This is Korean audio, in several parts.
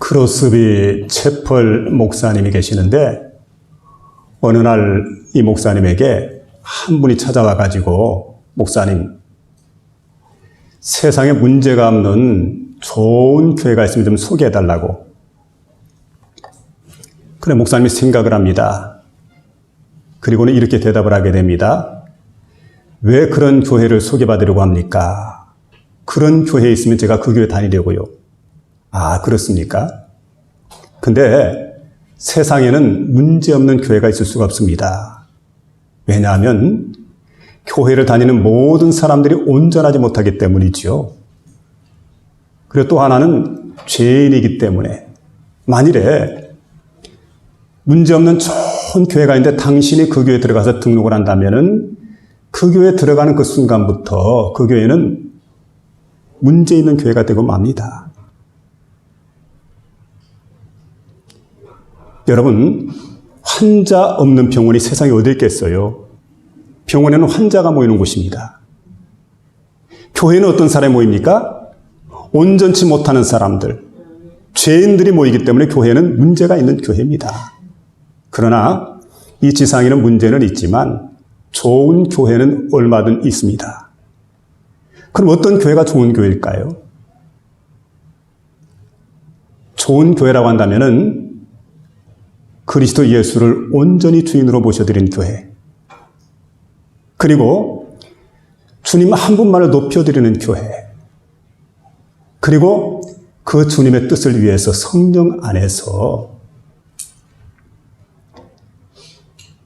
크로스비 채펄 목사님이 계시는데 어느 날 이 목사님에게 한 분이 찾아와 가지고 목사님, 세상에 문제가 없는 좋은 교회가 있으면 좀 소개해 달라고. 그래 목사님이 생각을 합니다. 그리고는 이렇게 대답을 하게 됩니다. 왜 그런 교회를 소개받으려고 합니까? 그런 교회에 있으면 제가 그 교회 다니려고요. 아, 그렇습니까? 근데 세상에는 문제없는 교회가 있을 수가 없습니다. 왜냐하면 교회를 다니는 모든 사람들이 온전하지 못하기 때문이지요. 그리고 또 하나는 죄인이기 때문에 만일에 문제없는 좋은 교회가 있는데 당신이 그 교회에 들어가서 등록을 한다면은 그 교회에 들어가는 그 순간부터 그 교회는 문제 있는 교회가 되고 맙니다. 여러분, 환자 없는 병원이 세상에 어디 있겠어요? 병원에는 환자가 모이는 곳입니다. 교회는 어떤 사람이 모입니까? 온전치 못하는 사람들, 죄인들이 모이기 때문에 교회는 문제가 있는 교회입니다. 그러나 이 지상에는 문제는 있지만 좋은 교회는 얼마든 있습니다. 그럼 어떤 교회가 좋은 교회일까요? 좋은 교회라고 한다면은 그리스도 예수를 온전히 주인으로 모셔드린 교회, 그리고 주님 한 분만을 높여드리는 교회, 그리고 그 주님의 뜻을 위해서 성령 안에서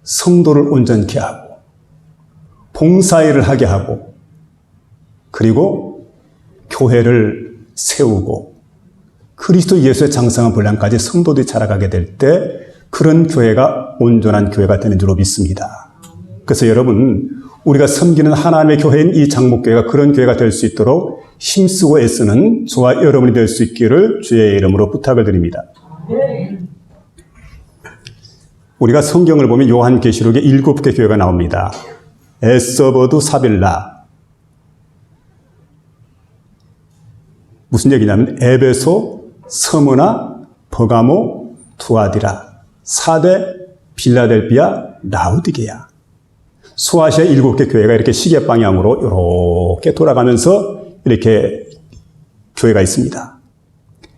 성도를 온전케 하고 봉사일을 하게 하고 그리고 교회를 세우고 그리스도 예수의 장성한 분량까지 성도들이 자라가게 될 때 그런 교회가 온전한 교회가 되는 줄로 믿습니다. 그래서 여러분, 우리가 섬기는 하나님의 교회인 이 장목교회가 그런 교회가 될 수 있도록 힘쓰고 애쓰는 저와 여러분이 될 수 있기를 주의 이름으로 부탁을 드립니다. 우리가 성경을 보면 요한계시록에 7개 교회가 나옵니다. 에서버두 사빌라. 무슨 얘기냐면 에베소, 스무나, 버가모, 투아디라, 사대, 빌라델비아, 라우디게아. 소아시아 7개 교회가 이렇게 시계 방향으로 이렇게 돌아가면서 이렇게 교회가 있습니다.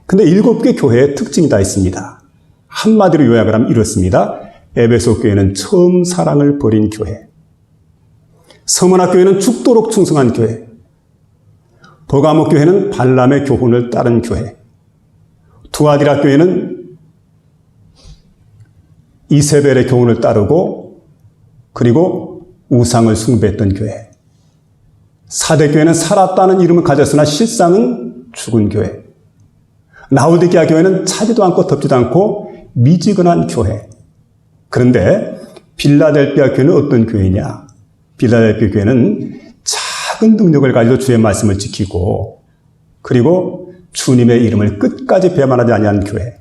근데 7개 교회의 특징이 다 있습니다. 한마디로 요약을 하면 이렇습니다. 에베소 교회는 처음 사랑을 버린 교회. 서머나 교회는 죽도록 충성한 교회. 버가모 교회는 발람의 교훈을 따른 교회. 두아디라 교회는 이세벨의 교훈을 따르고 그리고 우상을 숭배했던 교회. 사대교회는 살았다는 이름을 가졌으나 실상은 죽은 교회. 라우디게아 교회는 차지도 않고 덮지도 않고 미지근한 교회. 그런데 빌라델비아 교회는 어떤 교회냐? 빌라델비아 교회는 작은 능력을 가지고 주의 말씀을 지키고 그리고 주님의 이름을 끝까지 배반하지 아니한 교회.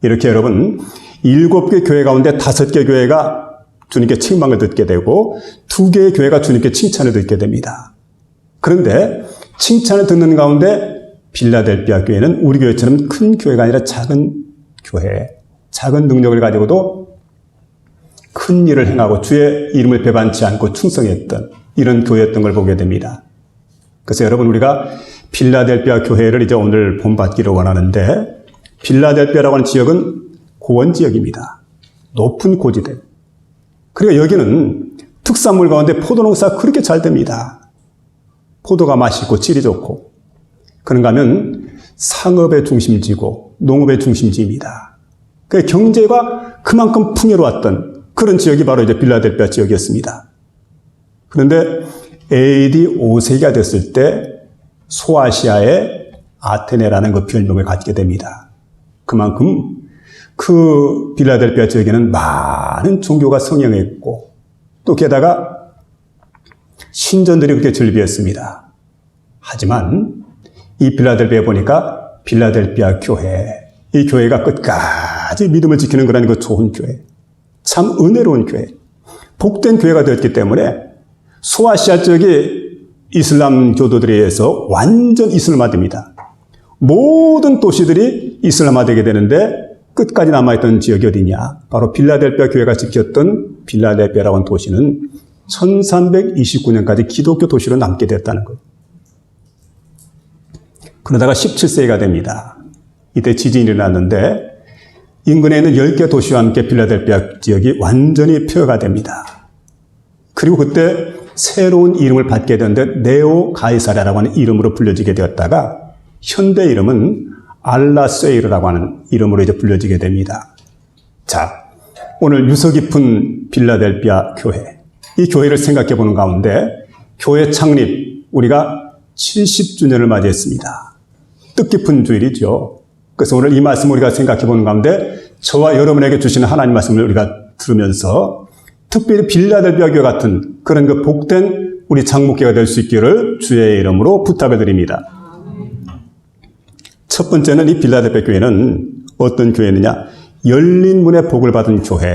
이렇게 여러분 7개 교회 가운데 5개 교회가 주님께 책망을 듣게 되고 2개의 교회가 주님께 칭찬을 듣게 됩니다. 그런데 칭찬을 듣는 가운데 빌라델비아 교회는 우리 교회처럼 큰 교회가 아니라 작은 교회, 작은 능력을 가지고도 큰 일을 행하고 주의 이름을 배반치 않고 충성했던 이런 교회였던 걸 보게 됩니다. 그래서 여러분 우리가 빌라델비아 교회를 이제 오늘 본받기를 원하는데 빌라델비아라고 하는 지역은 고원 지역입니다. 높은 고지대. 그리고 여기는 특산물 가운데 포도 농사가 그렇게 잘 됩니다. 포도가 맛있고 질이 좋고. 그런가 하면 상업의 중심지고 농업의 중심지입니다. 그 경제가 그만큼 풍요로웠던 그런 지역이 바로 이제 빌라델비아 지역이었습니다. 그런데 AD 5세기가 됐을 때 소아시아의 아테네라는 그 별명을 갖게 됩니다. 그만큼 그 빌라델비아 지역에는 많은 종교가 성행했고 또 게다가 신전들이 그렇게 즐비했습니다. 하지만 이 빌라델비아에 보니까 빌라델비아 교회, 이 교회가 끝까지 믿음을 지키는 그런 그 좋은 교회, 참 은혜로운 교회, 복된 교회가 되었기 때문에 소아시아 지역의 이슬람 교도들에 의해서 완전 이슬람화됩니다. 모든 도시들이 이슬람화되게 되는데 끝까지 남아있던 지역이 어디냐? 바로 빌라델피아 교회가 지켰던 빌라델피아라고 하는 도시는 1329년까지 기독교 도시로 남게 됐다는 거예요. 그러다가 17세기가 됩니다. 이때 지진이 일어났는데 인근에 있는 10개 도시와 함께 빌라델피아 지역이 완전히 폐허가 됩니다. 그리고 그때 새로운 이름을 받게 되는데 네오 가이사랴라고 하는 이름으로 불려지게 되었다가 현대 이름은 알라세이르라고 하는 이름으로 이제 불려지게 됩니다. 자, 오늘 유서 깊은 빌라델피아 교회, 이 교회를 생각해 보는 가운데 교회 창립 우리가 70주년을 맞이했습니다. 뜻깊은 주일이죠. 그래서 오늘 이 말씀 우리가 생각해 보는 가운데 저와 여러분에게 주시는 하나님 말씀을 우리가 들으면서 특별히 빌라델피아 교회 같은 그런 그 복된 우리 장목회가 될 수 있기를 주의 이름으로 부탁을 드립니다. 첫 번째는 이 빌라델피아 교회는 어떤 교회느냐? 열린 문의 복을 받은 교회,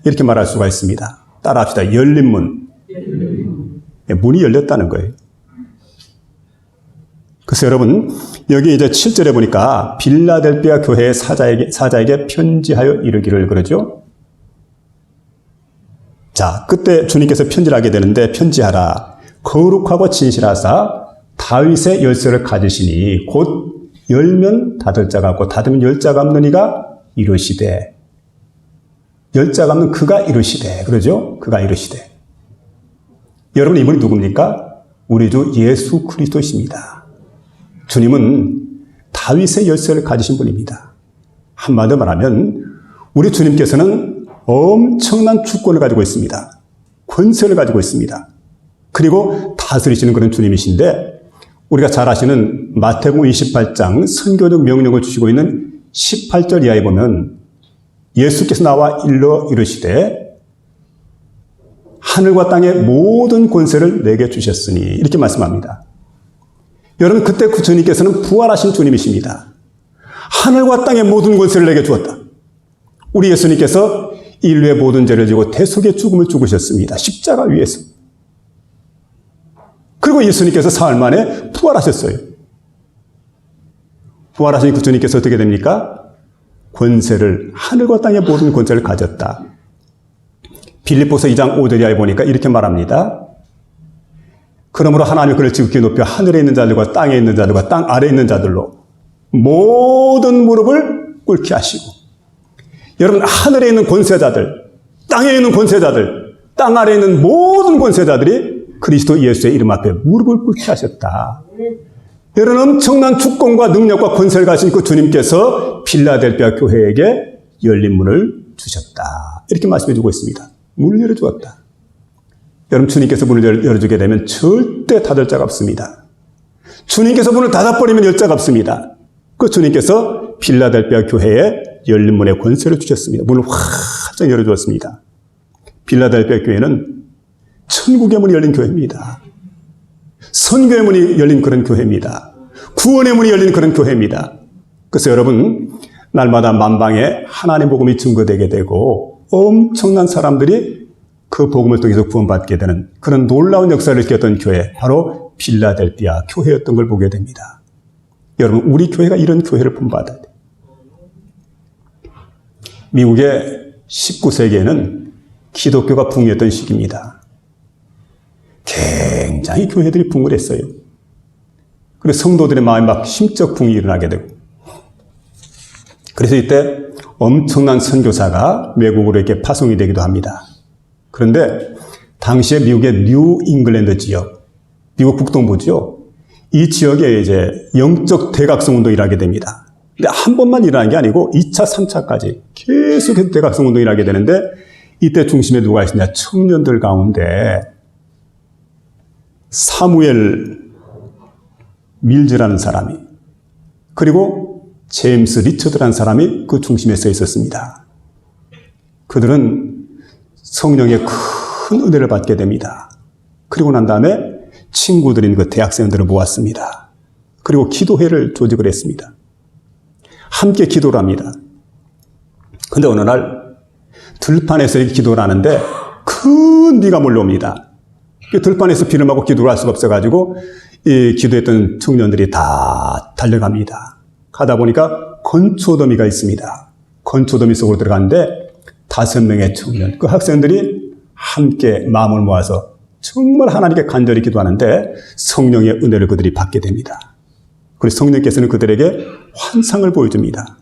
이렇게 말할 수가 있습니다. 따라합시다. 열린 문. 문이 열렸다는 거예요. 그래서 여러분, 여기 이제 7절에 보니까 빌라델피아 교회의 사자에게 편지하여 이르기를 그러죠. 자, 그때 주님께서 편지를 하게 되는데 편지하라. 거룩하고 진실하사 다윗의 열쇠를 가지시니 곧 열면 닫을 자가 없고 닫으면 열 자가 없는 이가 이르시되. 열 자가 없는 그가 이르시되. 그러죠? 그가 이르시되. 여러분, 이분이 누굽니까? 우리 주 예수 그리스도이십니다. 주님은 다윗의 열쇠를 가지신 분입니다. 한마디로 말하면 우리 주님께서는 엄청난 주권을 가지고 있습니다. 권세를 가지고 있습니다. 그리고 다스리시는 그런 주님이신데 우리가 잘 아시는 마태복음 28장 선교적 명령을 주시고 있는 18절 이하에 보면 예수께서 나와 일러 이르시되 하늘과 땅의 모든 권세를 내게 주셨으니 이렇게 말씀합니다. 여러분, 그때 그 주님께서는 부활하신 주님이십니다. 하늘과 땅의 모든 권세를 내게 주었다. 우리 예수님께서 인류의 모든 죄를 지고 대속의 죽음을 죽으셨습니다. 십자가 위에서. 그리고 예수님께서 사흘 만에 부활하셨어요. 부활하신 그 주님께서 어떻게 됩니까? 권세를, 하늘과 땅의 모든 권세를 가졌다. 빌립보서 2장 5절에 보니까 이렇게 말합니다. 그러므로 하나님이 그를 지극히 높여 하늘에 있는 자들과 땅에 있는 자들과 땅 아래에 있는 자들로 모든 무릎을 꿇게 하시고. 여러분, 하늘에 있는 권세자들, 땅에 있는 권세자들, 땅 아래에 있는 모든 권세자들이 그리스도 예수의 이름 앞에 무릎을 꿇게 하셨다. 여러분, 엄청난 주권과 능력과 권세를 가진 그 주님께서 빌라델피아 교회에게 열린 문을 주셨다. 이렇게 말씀해 주고 있습니다. 문을 열어주었다. 여러분, 주님께서 문을 열어주게 되면 절대 닫을 자가 없습니다. 주님께서 문을 닫아버리면 열 자가 없습니다. 그 주님께서 빌라델피아 교회에 열린 문의 권세를 주셨습니다. 문을 활짝 열어주었습니다. 빌라델피아 교회는 천국의 문이 열린 교회입니다. 선교의 문이 열린 그런 교회입니다. 구원의 문이 열린 그런 교회입니다. 그래서 여러분, 날마다 만방에 하나님 복음이 증거되게 되고 엄청난 사람들이 그 복음을 통해서 구원받게 되는 그런 놀라운 역사를 일으켰던 교회, 바로 빌라델피아 교회였던 걸 보게 됩니다. 여러분, 우리 교회가 이런 교회를 본받아야 돼요. 미국의 19세기에는 기독교가 붕괴했던 시기입니다. 굉장히 교회들이 붕을 했어요. 그래서 성도들의 마음에 막 심적 붕이 일어나게 되고. 그래서 이때 엄청난 선교사가 외국으로 이렇게 파송이 되기도 합니다. 그런데 당시에 미국의 뉴 잉글랜드 지역, 미국 북동부죠. 이 지역에 이제 영적 대각성 운동이 일어나게 됩니다. 근데 한 번만 일어나는 게 아니고 2차, 3차까지 계속해서 대각성 운동이 일어나게 되는데 이때 중심에 누가 있느냐? 청년들 가운데 사무엘 밀즈라는 사람이, 그리고 제임스 리처드라는 사람이 그 중심에 서 있었습니다. 그들은 성령의 큰 은혜를 받게 됩니다. 그리고 난 다음에 친구들인 그 대학생들을 모았습니다. 그리고 기도회를 조직을 했습니다. 함께 기도를 합니다. 근데 어느 날 들판에서 이렇게 기도를 하는데 큰 비가 몰려옵니다. 들판에서 비를 맞고 기도를 할 수가 없어가지고 이 기도했던 청년들이 다 달려갑니다. 가다 보니까 건초더미가 있습니다. 건초더미 속으로 들어갔는데 5명의 청년, 그 학생들이 함께 마음을 모아서 정말 하나님께 간절히 기도하는데 성령의 은혜를 그들이 받게 됩니다. 그리고 성령께서는 그들에게 환상을 보여줍니다.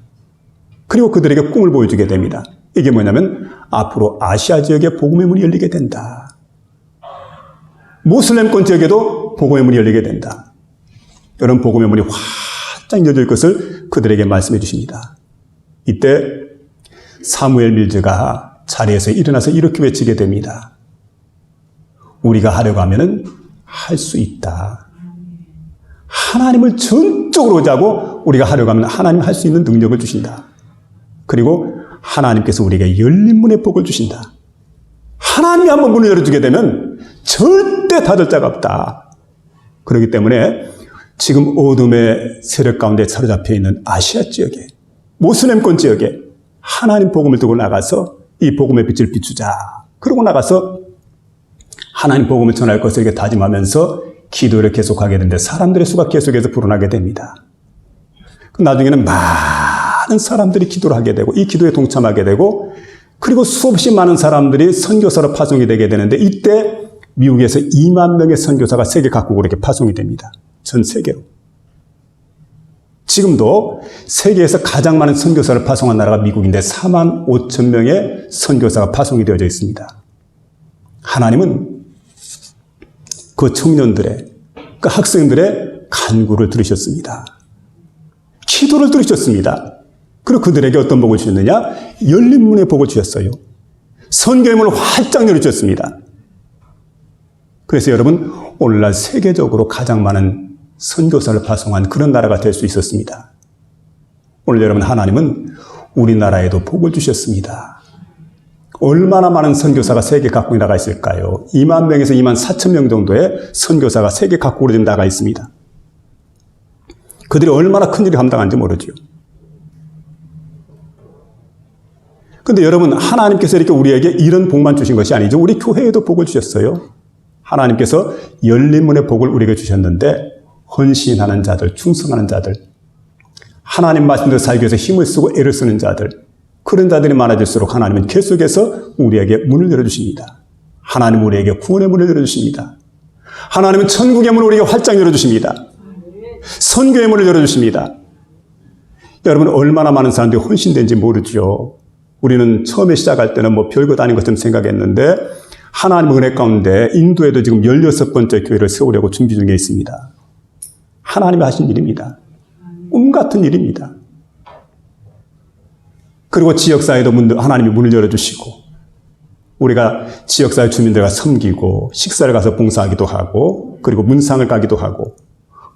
그리고 그들에게 꿈을 보여주게 됩니다. 이게 뭐냐면 앞으로 아시아 지역에 복음의 문이 열리게 된다. 모슬렘권 지역에도 복음의 문이 열리게 된다. 이런 복음의 문이 활짝 열릴 것을 그들에게 말씀해 주십니다. 이때 사무엘 밀즈가 자리에서 일어나서 이렇게 외치게 됩니다. 우리가 하려고 하면은 할 수 있다. 하나님을 전적으로 의지하고 우리가 하려고 하면 하나님 할 수 있는 능력을 주신다. 그리고 하나님께서 우리에게 열린 문의 복을 주신다. 하나님이 한번 문을 열어주게 되면 절대 닫을 자가 없다. 그렇기 때문에 지금 어둠의 세력 가운데 사로잡혀 있는 아시아 지역에, 모슬렘권 지역에 하나님 복음을 들고 나가서 이 복음의 빛을 비추자. 그러고 나가서 하나님 복음을 전할 것을 이렇게 다짐하면서 기도를 계속하게 되는데 사람들의 수가 계속해서 불어나게 됩니다. 나중에는 많은 사람들이 기도를 하게 되고 이 기도에 동참하게 되고 그리고 수없이 많은 사람들이 선교사로 파송이 되게 되는데 이때 미국에서 2만 명의 선교사가 세계 각국으로 이렇게 파송이 됩니다. 전 세계로. 지금도 세계에서 가장 많은 선교사를 파송한 나라가 미국인데 4만 5천 명의 선교사가 파송이 되어져 있습니다. 하나님은 그 청년들의, 그 학생들의 간구를 들으셨습니다. 기도를 들으셨습니다. 그리고 그들에게 어떤 복을 주셨느냐? 열린 문의 복을 주셨어요. 선교의 문을 활짝 열어주셨습니다. 그래서 여러분, 오늘날 세계적으로 가장 많은 선교사를 파송한 그런 나라가 될 수 있었습니다. 오늘 여러분, 하나님은 우리나라에도 복을 주셨습니다. 얼마나 많은 선교사가 세계 각국에 나가 있을까요? 2만 명에서 2만 4천 명 정도의 선교사가 세계 각국으로 지금 나가 있습니다. 그들이 얼마나 큰 일을 감당하는지 모르죠. 그런데 여러분, 하나님께서 이렇게 우리에게 이런 복만 주신 것이 아니죠. 우리 교회에도 복을 주셨어요. 하나님께서 열린 문의 복을 우리에게 주셨는데 헌신하는 자들, 충성하는 자들, 하나님 말씀대로 살기 위해서 힘을 쓰고 애를 쓰는 자들, 그런 자들이 많아질수록 하나님은 계속해서 우리에게 문을 열어주십니다. 하나님은 우리에게 구원의 문을 열어주십니다. 하나님은 천국의 문을 우리에게 활짝 열어주십니다. 선교의 문을 열어주십니다. 여러분, 얼마나 많은 사람들이 헌신된지 모르죠. 우리는 처음에 시작할 때는 뭐 별것 아닌 것처럼 생각했는데 하나님의 은혜 가운데 인도에도 지금 16번째 교회를 세우려고 준비 중에 있습니다. 하나님이 하신 일입니다. 꿈 같은 일입니다. 그리고 지역사회도 하나님이 문을 열어주시고 우리가 지역사회 주민들과 섬기고 식사를 가서 봉사하기도 하고 그리고 문상을 가기도 하고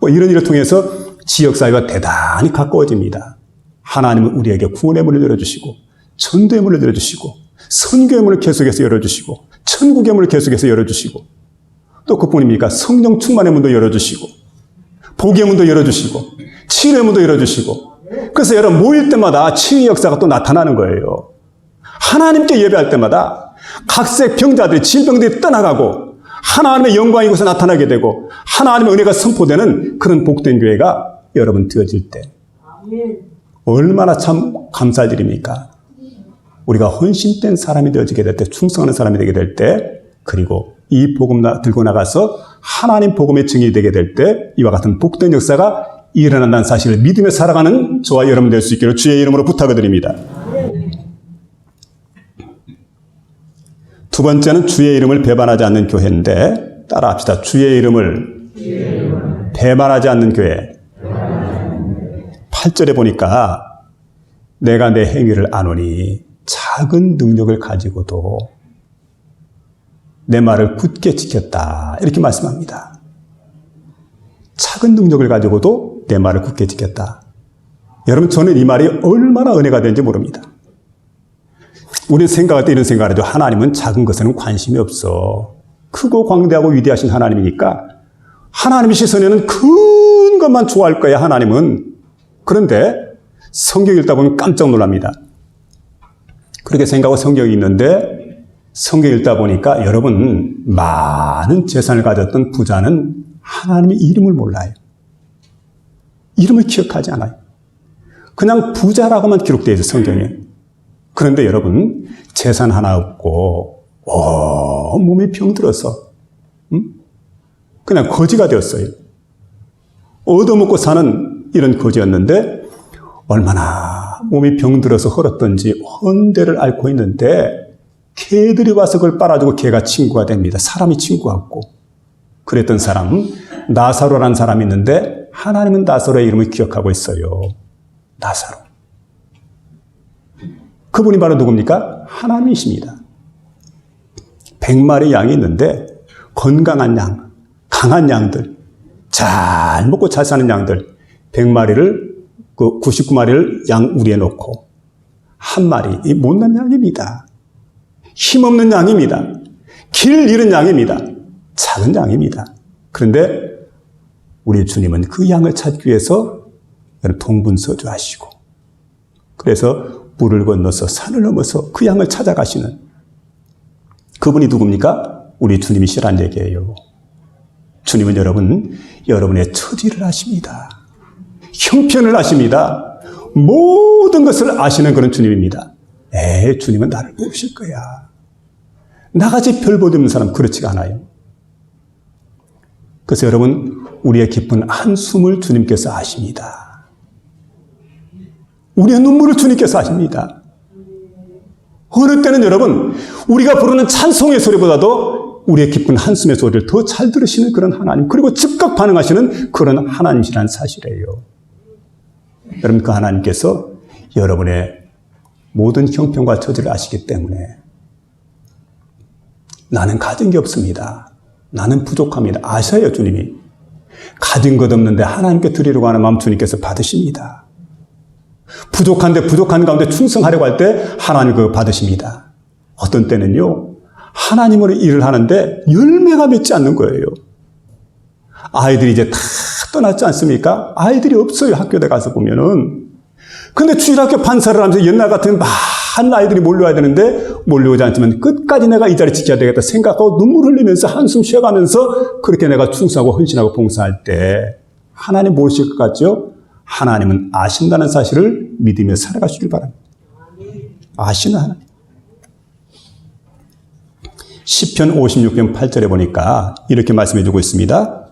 뭐 이런 일을 통해서 지역사회가 대단히 가까워집니다. 하나님은 우리에게 구원의 문을 열어주시고 전도의 문을 열어주시고 선교의 문을 계속해서 열어주시고 천국의 문을 계속해서 열어주시고 또 그뿐입니까? 성령 충만의 문도 열어주시고 복의 문도 열어주시고 치유의 문도 열어주시고 그래서 여러분 모일 때마다 치유의 역사가 또 나타나는 거예요. 하나님께 예배할 때마다 각색 병자들이 질병들이 떠나가고 하나님의 영광이 이곳에 나타나게 되고 하나님의 은혜가 선포되는 그런 복된 교회가 여러분 되어질 때 얼마나 참 감사할 일입니까? 우리가 헌신된 사람이 되어지게 될 때, 충성하는 사람이 되게 될 때, 그리고 이 복음 들고 나가서 하나님 복음의 증인이 되게 될 때 이와 같은 복된 역사가 일어난다는 사실을 믿으며 살아가는 저와 여러분 될 수 있기를 주의 이름으로 부탁을 드립니다. 두 번째는 주의 이름을 배반하지 않는 교회인데 따라합시다. 주의 이름을 배반하지 않는 교회. 8절에 보니까 내가 내 행위를 아노니 작은 능력을 가지고도 내 말을 굳게 지켰다. 이렇게 말씀합니다. 작은 능력을 가지고도 내 말을 굳게 지켰다. 여러분, 저는 이 말이 얼마나 은혜가 되는지 모릅니다. 우리는 생각할 때 이런 생각을 하죠. 하나님은 작은 것에는 관심이 없어. 크고 광대하고 위대하신 하나님이니까 하나님의 시선에는 큰 것만 좋아할 거야, 하나님은. 그런데 성경 읽다 보면 깜짝 놀랍니다. 그렇게 생각하고 성경이 있는데 성경 읽다 보니까 여러분, 많은 재산을 가졌던 부자는 하나님의 이름을 몰라요. 이름을 기억하지 않아요. 그냥 부자라고만 기록되어 있어요, 성경에. 그런데 여러분, 재산 하나 없고 몸이 병들어서 그냥 거지가 되었어요. 얻어먹고 사는 이런 거지였는데 얼마나 몸이 병들어서 헐었던지 헌데를 앓고 있는데 개들이 와서 그걸 빨아주고 개가 친구가 됩니다. 사람이 친구하고. 그랬던 사람, 나사로라는 사람이 있는데 하나님은 나사로의 이름을 기억하고 있어요. 나사로. 그분이 바로 누굽니까? 하나님이십니다. 100마리 양이 있는데 건강한 양, 강한 양들, 잘 먹고 잘 사는 양들 100마리를 99마리를 양 우리에 놓고 한 마리, 이 못난 양입니다. 힘없는 양입니다. 길 잃은 양입니다. 작은 양입니다. 그런데 우리 주님은 그 양을 찾기 위해서 동분서주하시고 그래서 물을 건너서 산을 넘어서 그 양을 찾아가시는 그분이 누굽니까? 우리 주님이시란 얘기예요. 주님은 여러분의 처지를 아십니다. 형편을 아십니다. 모든 것을 아시는 그런 주님입니다. 주님은 나를 모르실 거야. 나같이 별 볼 없는 사람 그렇지가 않아요. 그래서 여러분, 우리의 깊은 한숨을 주님께서 아십니다. 우리의 눈물을 주님께서 아십니다. 어느 때는 여러분, 우리가 부르는 찬송의 소리보다도 우리의 깊은 한숨의 소리를 더 잘 들으시는 그런 하나님, 그리고 즉각 반응하시는 그런 하나님이라는 사실이에요. 여러분, 그 하나님께서 여러분의 모든 형편과 처지를 아시기 때문에 나는 가진 게 없습니다. 나는 부족합니다. 아셔요, 주님이. 가진 것 없는데 하나님께 드리려고 하는 마음 주님께서 받으십니다. 부족한데 부족한 가운데 충성하려고 할 때 하나님 그거 받으십니다. 어떤 때는요, 하나님으로 일을 하는데 열매가 맺지 않는 거예요. 아이들이 이제 다 떠났지 않습니까? 아이들이 없어요, 학교에 가서 보면은. 근데 주일학교 판사를 하면서 옛날 같으면 많은 아이들이 몰려와야 되는데 몰려오지 않지만 끝까지 내가 이 자리 지켜야 되겠다 생각하고 눈물 흘리면서 한숨 쉬어가면서 그렇게 내가 충성하고 헌신하고 봉사할 때 하나님 모르실 것 같죠? 하나님은 아신다는 사실을 믿으며 살아가시길 바랍니다. 아시는 하나님. 시편 56편 8절에 보니까 이렇게 말씀해 주고 있습니다.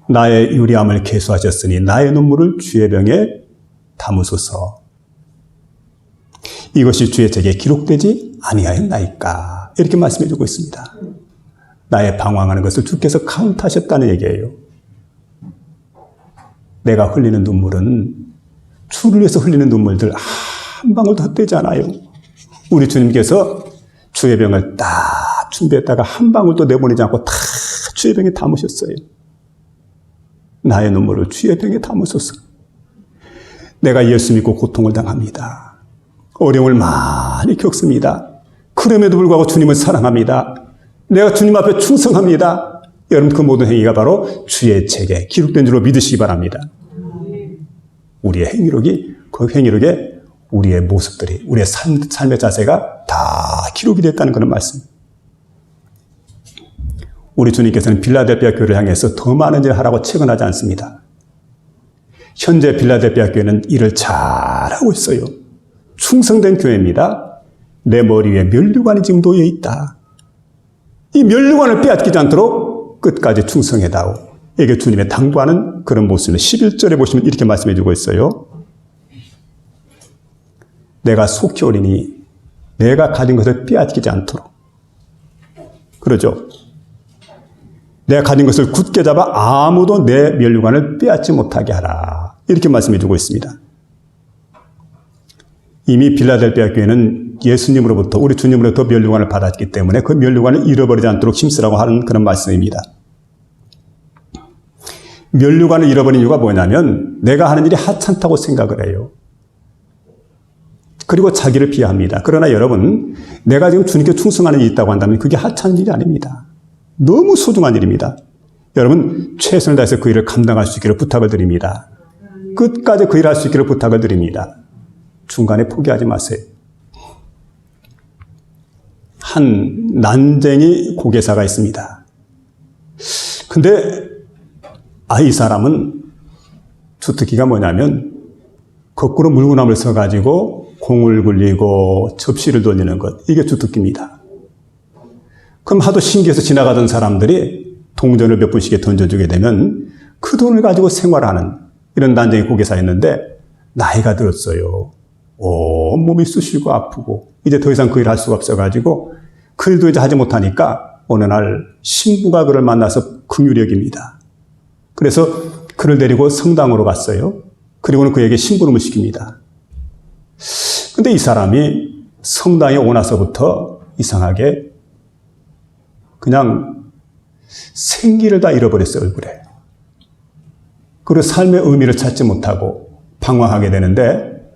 나의 유리함을 계수하셨으니 나의 눈물을 주의 병에 담으소서. 이것이 주의 책에 기록되지 아니하였나이까. 이렇게 말씀해 주고 있습니다. 나의 방황하는 것을 주께서 카운트하셨다는 얘기예요. 내가 흘리는 눈물은 주를 위해서 흘리는 눈물들 한 방울도 헛되지 않아요. 우리 주님께서 주의 병을 딱 준비했다가 한 방울도 내보내지 않고 다 주의 병에 담으셨어요. 나의 눈물을 주의 병에 담으소서. 내가 예수 믿고 고통을 당합니다. 어려움을 많이 겪습니다. 그럼에도 불구하고 주님을 사랑합니다. 내가 주님 앞에 충성합니다. 여러분, 그 모든 행위가 바로 주의 책에 기록된 줄로 믿으시기 바랍니다. 우리의 행위록이, 그 행위록에 우리의 모습들이, 우리의 삶의 자세가 다 기록이 됐다는 그런 말씀. 우리 주님께서는 빌라델피아 교회를 향해서 더 많은 일을 하라고 책언하지 않습니다. 현재 빌라델피아 교회는 일을 잘하고 있어요. 충성된 교회입니다. 내 머리 위에 면류관이 지금 놓여 있다. 이 면류관을 빼앗기지 않도록 끝까지 충성해다오. 이게 주님의 당부하는 그런 모습입니다. 11절에 보시면 이렇게 말씀해 주고 있어요. 내가 속히 오리니 내가 가진 것을 빼앗기지 않도록. 그러죠. 내가 가진 것을 굳게 잡아 아무도 내 면류관을 빼앗지 못하게 하라. 이렇게 말씀해 주고 있습니다. 이미 빌라델피아 교회는 예수님으로부터, 우리 주님으로부터 면류관을 받았기 때문에 그 면류관을 잃어버리지 않도록 힘쓰라고 하는 그런 말씀입니다. 면류관을 잃어버린 이유가 뭐냐면 내가 하는 일이 하찮다고 생각을 해요. 그리고 자기를 비하합니다. 그러나 여러분, 내가 지금 주님께 충성하는 일이 있다고 한다면 그게 하찮은 일이 아닙니다. 너무 소중한 일입니다. 여러분, 최선을 다해서 그 일을 감당할 수 있기를 부탁을 드립니다. 끝까지 그 일을 할 수 있기를 부탁을 드립니다. 중간에 포기하지 마세요. 한 난쟁이 고개사가 있습니다. 근데 이 사람은 주특기가 뭐냐면 거꾸로 물구나무를 서가지고 공을 굴리고 접시를 돌리는 것, 이게 주특기입니다. 그럼 하도 신기해서 지나가던 사람들이 동전을 몇 분씩 던져주게 되면 그 돈을 가지고 생활하는 이런 난쟁이 고개사였는데 나이가 들었어요. 온몸이 쑤시고 아프고 이제 더 이상 그 일을 할 수가 없어가지고 그 일도 이제 하지 못하니까 어느 날 신부가 그를 만나서 긍휼히 여깁니다. 그래서 그를 데리고 성당으로 갔어요. 그리고는 그에게 심부름을 시킵니다. 근데 이 사람이 성당에 오고 나서부터 이상하게 그냥 생기를 다 잃어버렸어요, 얼굴에. 그리고 삶의 의미를 찾지 못하고 방황하게 되는데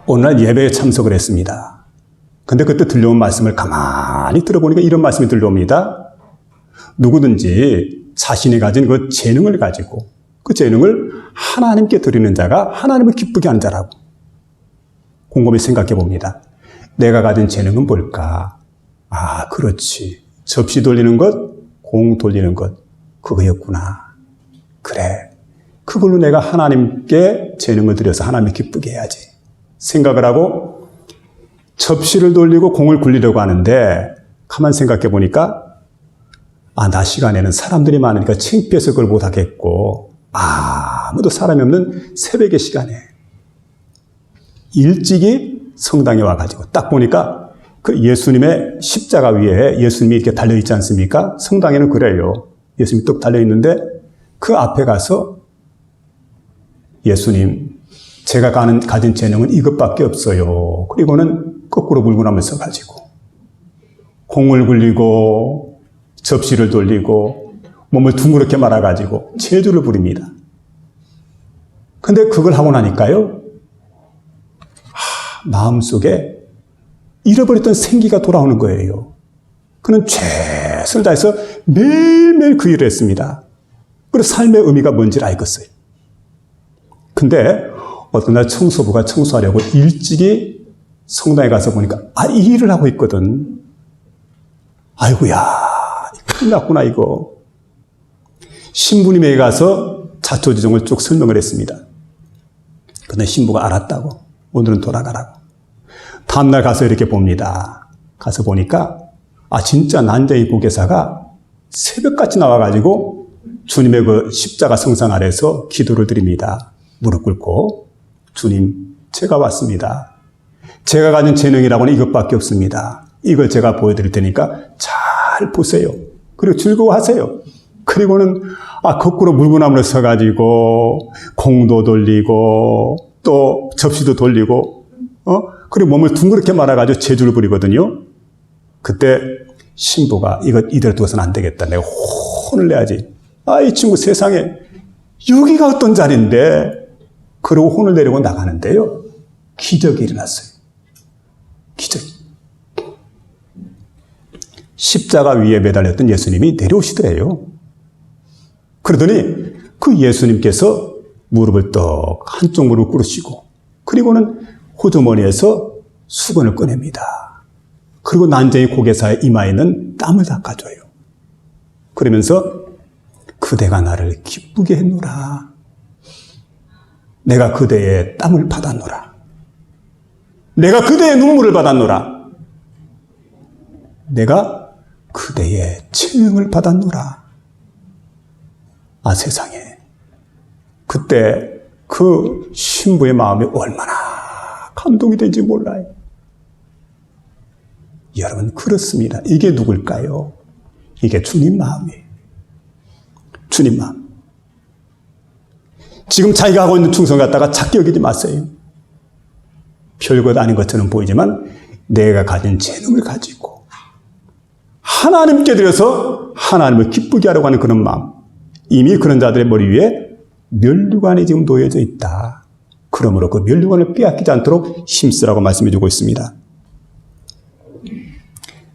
어느 날 예배에 참석을 했습니다. 근데 그때 들려온 말씀을 가만히 들어보니까 이런 말씀이 들려옵니다. 누구든지 자신이 가진 그 재능을 가지고 그 재능을 하나님께 드리는 자가 하나님을 기쁘게 하는 자라고. 곰곰이 생각해 봅니다. 내가 가진 재능은 뭘까? 아, 그렇지. 접시 돌리는 것, 공 돌리는 것, 그거였구나. 그래. 그걸로 내가 하나님께 재능을 들여서 하나님을 기쁘게 해야지. 생각을 하고 접시를 돌리고 공을 굴리려고 하는데 가만 생각해 보니까 낮 시간에는 사람들이 많으니까 창피해서 그걸 못하겠고 아무도 사람이 없는 새벽의 시간에 일찍이 성당에 와가지고 딱 보니까 그 예수님의 십자가 위에 예수님이 이렇게 달려있지 않습니까? 성당에는 그래요. 예수님이 떡 달려있는데 그 앞에 가서 예수님, 제가 가진 재능은 이것밖에 없어요. 그리고는 거꾸로 물구나무를 서가지고 공을 굴리고 접시를 돌리고 몸을 둥그렇게 말아가지고 제주를 부립니다. 근데 그걸 하고 나니까요, 마음속에 잃어버렸던 생기가 돌아오는 거예요. 그는 최선을 다해서 매일매일 그 일을 했습니다. 그래서 삶의 의미가 뭔지를 알겠어요. 근데 어떤 날 청소부가 청소하려고 일찍이 성당에 가서 보니까 이 일을 하고 있거든. 아이고야, 큰일 났구나 이거. 신부님에게 가서 자초지종을 쭉 설명을 했습니다. 근데 신부가 알았다고. 오늘은 돌아가라고. 다음날 가서 이렇게 봅니다. 가서 보니까 진짜 난쟁이 보계사가 새벽같이 나와가지고 주님의 그 십자가 성상 아래서 기도를 드립니다. 무릎 꿇고 주님, 제가 왔습니다. 제가 가진 재능이라고는 이것밖에 없습니다. 이걸 제가 보여드릴 테니까 잘 보세요. 그리고 즐거워하세요. 그리고는 거꾸로 물구나무를 서가지고 공도 돌리고 또 접시도 돌리고 그리고 몸을 둥그렇게 말아가지고 제주를 부리거든요. 그때 신부가 이대로 두어서는 안 되겠다. 내가 혼을 내야지. 이 친구 세상에 여기가 어떤 자리인데. 그러고 혼을 내려고 나가는데요. 기적이 일어났어요. 기적이. 십자가 위에 매달렸던 예수님이 내려오시더래요. 그러더니 그 예수님께서 무릎을 떡 한쪽 무릎을 꿇으시고 그리고는 호주머니에서 수건을 꺼냅니다. 그리고 난쟁이 고개사의 이마에 있는 땀을 닦아줘요. 그러면서 그대가 나를 기쁘게 했노라. 내가 그대의 땀을 받았노라. 내가 그대의 눈물을 받았노라. 내가 그대의 체형을 받았노라. 세상에. 그때 그 신부의 마음이 얼마나 감동이 된지 몰라요. 여러분, 그렇습니다. 이게 누굴까요? 이게 주님 마음이에요. 주님 마음. 지금 자기가 하고 있는 충성을 갖다가 작게 여기지 마세요. 별것 아닌 것처럼 보이지만 내가 가진 재능을 가지고 하나님께 드려서 하나님을 기쁘게 하려고 하는 그런 마음. 이미 그런 자들의 머리 위에 면류관이 지금 놓여져 있다. 그러므로 그 면류관을 빼앗기지 않도록 힘쓰라고 말씀해 주고 있습니다.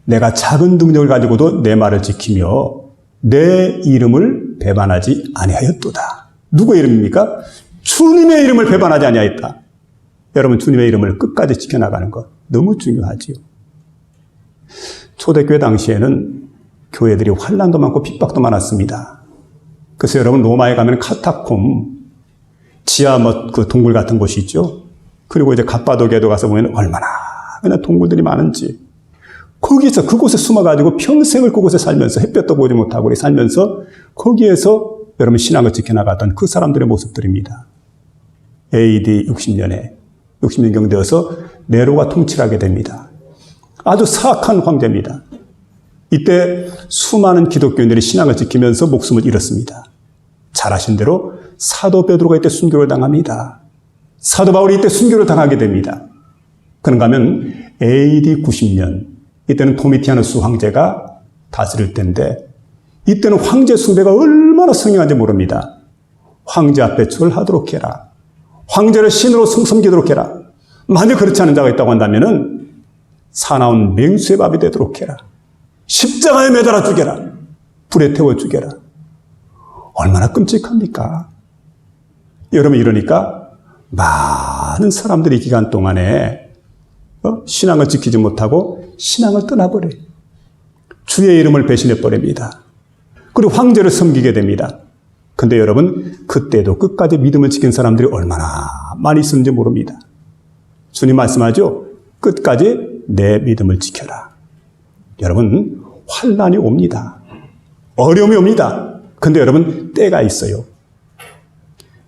내가 작은 능력을 가지고도 내 말을 지키며 내 이름을 배반하지 아니하였도다. 누구의 이름입니까? 주님의 이름을 배반하지 아니하였다. 여러분, 주님의 이름을 끝까지 지켜나가는 것 너무 중요하지요. 초대교회 당시에는 교회들이 환난도 많고 핍박도 많았습니다. 그래서 여러분, 로마에 가면 카타콤, 지하 그 동굴 같은 곳이 있죠. 그리고 이제 갑바도기에도 가서 보면 얼마나 그냥 동굴들이 많은지. 거기서 그곳에 숨어가지고 평생을 그곳에 살면서 햇볕도 보지 못하고 우리 살면서 거기에서 여러분 신앙을 지켜나갔던 그 사람들의 모습들입니다. AD 60년경 되어서 네로가 통치를 하게 됩니다. 아주 사악한 황제입니다. 이때 수많은 기독교인들이 신앙을 지키면서 목숨을 잃었습니다. 잘 아신 대로 사도 베드로가 이때 순교를 당합니다. 사도 바울이 이때 순교를 당하게 됩니다. 그런가 하면 AD 90년, 이때는 도미티아누스 황제가 다스릴 때인데 이때는 황제 숭배가 얼마나 성행한지 모릅니다. 황제 앞에 절하도록 해라. 황제를 신으로 섬기도록 해라. 만약 그렇지 않은 자가 있다고 한다면 사나운 맹수의 밥이 되도록 해라. 십자가에 매달아 죽여라. 불에 태워 죽여라. 얼마나 끔찍합니까? 여러분 이러니까 많은 사람들이 기간 동안에 신앙을 지키지 못하고 신앙을 떠나버려요. 주의 이름을 배신해버립니다. 그리고 황제를 섬기게 됩니다. 근데 여러분 그때도 끝까지 믿음을 지킨 사람들이 얼마나 많이 있었는지 모릅니다. 주님 말씀하죠. 끝까지 내 믿음을 지켜라. 여러분 환난이 옵니다. 어려움이 옵니다. 근데 여러분 때가 있어요.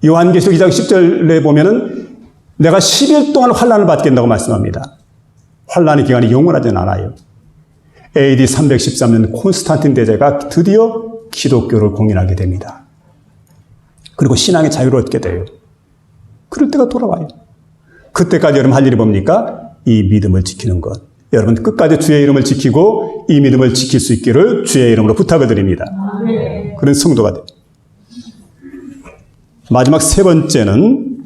요한계시록 2장 10절에 보면은 내가 10일 동안 환난을 받겠다고 말씀합니다. 환난의 기간이 영원하진 않아요. AD 313년 콘스탄틴 대제가 드디어 기독교를 공인하게 됩니다. 그리고 신앙의 자유를 얻게 돼요. 그럴 때가 돌아와요. 그때까지 여러분 할 일이 뭡니까? 이 믿음을 지키는 것. 여러분 끝까지 주의 이름을 지키고 이 믿음을 지킬 수 있기를 주의 이름으로 부탁을 드립니다. 그런 성도가 돼요. 마지막 세 번째는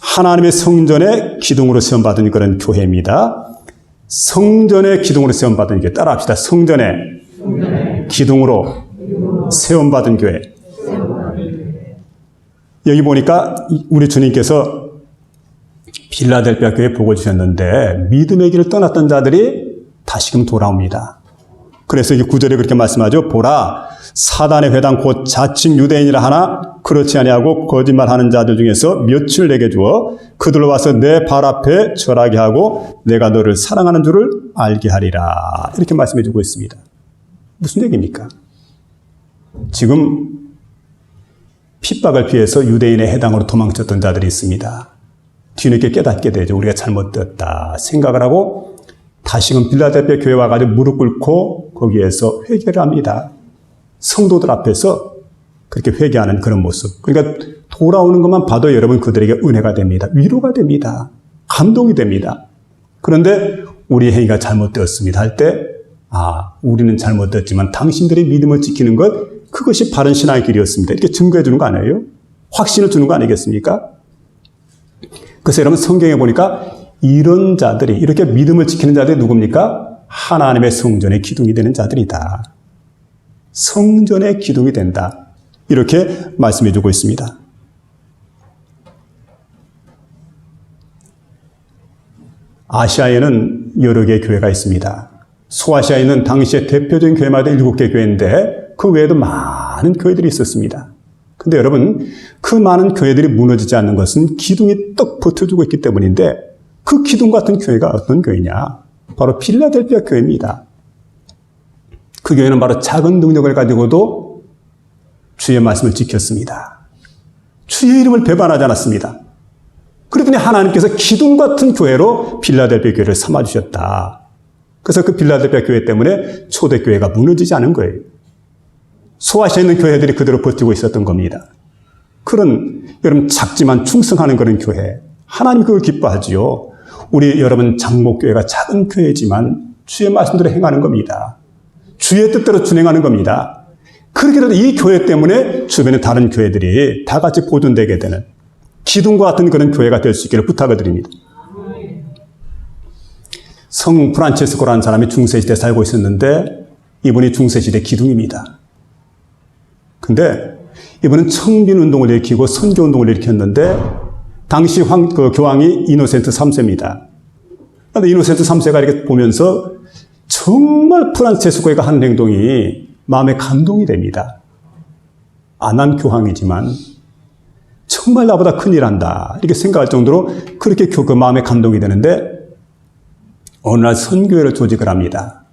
하나님의 성전의 기둥으로 세움받은 그런 교회입니다. 성전의 기둥으로 세움받은 교회. 따라합시다. 성전의 기둥으로 세움받은 교회. 여기 보니까 우리 주님께서 빌라델피아 교회에 복을 주셨는데 믿음의 길을 떠났던 자들이 다시금 돌아옵니다. 그래서 이 9절에 그렇게 말씀하죠. 보라, 사단의 회당 곧 자칭 유대인이라 하나 그렇지 아니하고 거짓말하는 자들 중에서 몇을 내게 주어 그들로 와서 내 발 앞에 절하게 하고 내가 너를 사랑하는 줄을 알게 하리라. 이렇게 말씀해 주고 있습니다. 무슨 얘기입니까? 지금 핍박을 피해서 유대인의 해당으로 도망쳤던 자들이 있습니다. 뒤늦게 깨닫게 되죠. 우리가 잘못됐다 생각을 하고 다시금 빌라델피아 교회에 와가지고 무릎 꿇고 거기에서 회개를 합니다. 성도들 앞에서 그렇게 회개하는 그런 모습. 그러니까 돌아오는 것만 봐도 여러분 그들에게 은혜가 됩니다. 위로가 됩니다. 감동이 됩니다. 그런데 우리 행위가 잘못되었습니다 할 때 우리는 잘못됐지만 당신들의 믿음을 지키는 것 그것이 바른 신앙의 길이었습니다. 이렇게 증거해 주는 거 아니에요? 확신을 주는 거 아니겠습니까? 그래서 여러분 성경에 보니까 이런 자들이 이렇게 믿음을 지키는 자들이 누굽니까? 하나님의 성전의 기둥이 되는 자들이다. 성전의 기둥이 된다. 이렇게 말씀해 주고 있습니다. 아시아에는 여러 개의 교회가 있습니다. 소아시아에 있는 당시의 대표적인 교회마다 7개 교회인데 그 외에도 많은 교회들이 있었습니다. 근데 여러분 그 많은 교회들이 무너지지 않는 것은 기둥이 떡 버텨주고 있기 때문인데 그 기둥 같은 교회가 어떤 교회냐? 바로 필라델피아 교회입니다. 그 교회는 바로 작은 능력을 가지고도 주의 말씀을 지켰습니다. 주의 이름을 배반하지 않았습니다. 그랬더니 하나님께서 기둥 같은 교회로 필라델피아 교회를 삼아주셨다. 그래서 그 필라델피아 교회 때문에 초대교회가 무너지지 않은 거예요. 소아시아에 있는 교회들이 그대로 버티고 있었던 겁니다. 그런 여러분 작지만 충성하는 그런 교회. 하나님 그걸 기뻐하지요. 우리 여러분 장목교회가 작은 교회지만 주의 말씀대로 행하는 겁니다. 주의 뜻대로 준행하는 겁니다. 그렇게 해도 이 교회 때문에 주변의 다른 교회들이 다 같이 보존되게 되는 기둥과 같은 그런 교회가 될 수 있기를 부탁을 드립니다. 성 프란체스코라는 사람이 중세시대에 살고 있었는데 이분이 중세시대 기둥입니다. 근데 이분은 청빈운동을 일으키고 선교운동을 일으켰는데 당시 교황이 이노센트 3세입니다. 그런데 이노센트 3세가 이렇게 보면서 정말 프란체스코가 하는 행동이 마음에 감동이 됩니다. 안한 교황이지만 정말 나보다 큰일 한다. 이렇게 생각할 정도로 그렇게 그 마음에 감동이 되는데 어느 날 선교회를 조직을 합니다.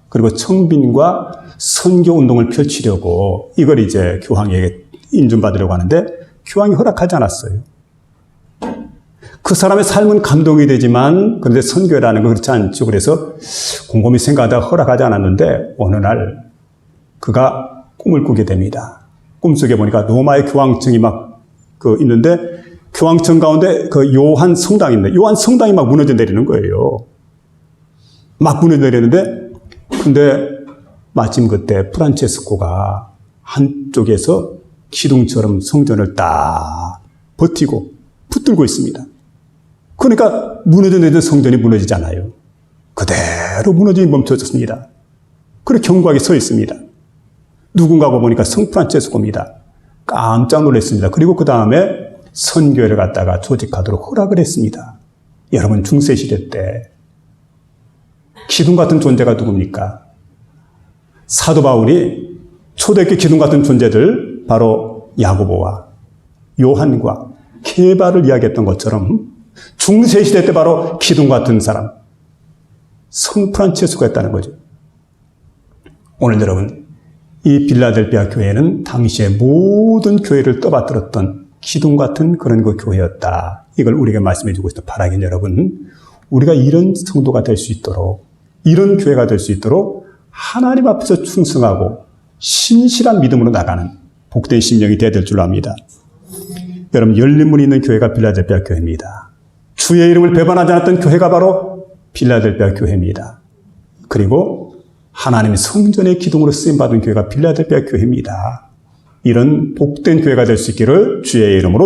그리고 청빈과 선교 운동을 펼치려고 이걸 이제 교황에게 인준받으려고 하는데 교황이 허락하지 않았어요. 그 사람의 삶은 감동이 되지만 그런데 선교라는 건 그렇지 않죠. 그래서 곰곰이 생각하다가 허락하지 않았는데 어느 날 그가 꿈을 꾸게 됩니다. 꿈속에 보니까 로마의 교황청이 막 있는데 교황청 가운데 그 요한 성당이 있는데 요한 성당이 막 무너져 내리는 거예요. 막 무너져 내리는데 근데 마침 그때 프란체스코가 한쪽에서 기둥처럼 성전을 딱 버티고 붙들고 있습니다. 그러니까 무너져 내리는 성전이 무너지잖아요. 그대로 무너짐이 멈춰졌습니다. 그리고 견고하게 서 있습니다. 누군가가 보니까 성 프란체스코입니다. 깜짝 놀랐습니다. 그리고 그 다음에 선교회를 갖다가 조직하도록 허락을 했습니다. 여러분 중세시대 때 기둥 같은 존재가 누굽니까? 사도 바울이 초대교회 기둥 같은 존재들 바로 야고보와 요한과 게바를 이야기했던 것처럼 중세시대 때 바로 기둥 같은 사람 성 프란체스코가 있다는 거죠. 오늘 여러분 이 빌라델피아 교회는 당시에 모든 교회를 떠받들었던 기둥 같은 그런 그 교회였다. 이걸 우리에게 말씀해 주고 있다. 바라긴 여러분 우리가 이런 성도가 될 수 있도록 이런 교회가 될 수 있도록 하나님 앞에서 충성하고 신실한 믿음으로 나가는 복된 심령이 되어야 될 줄로 압니다. 여러분 열린 문이 있는 교회가 빌라델피아 교회입니다. 주의 이름을 배반하지 않았던 교회가 바로 빌라델피아 교회입니다. 그리고 하나님의 성전의 기둥으로 쓰임받은 교회가 빌라델피아 교회입니다. 이런 복된 교회가 될 수 있기를 주의 이름으로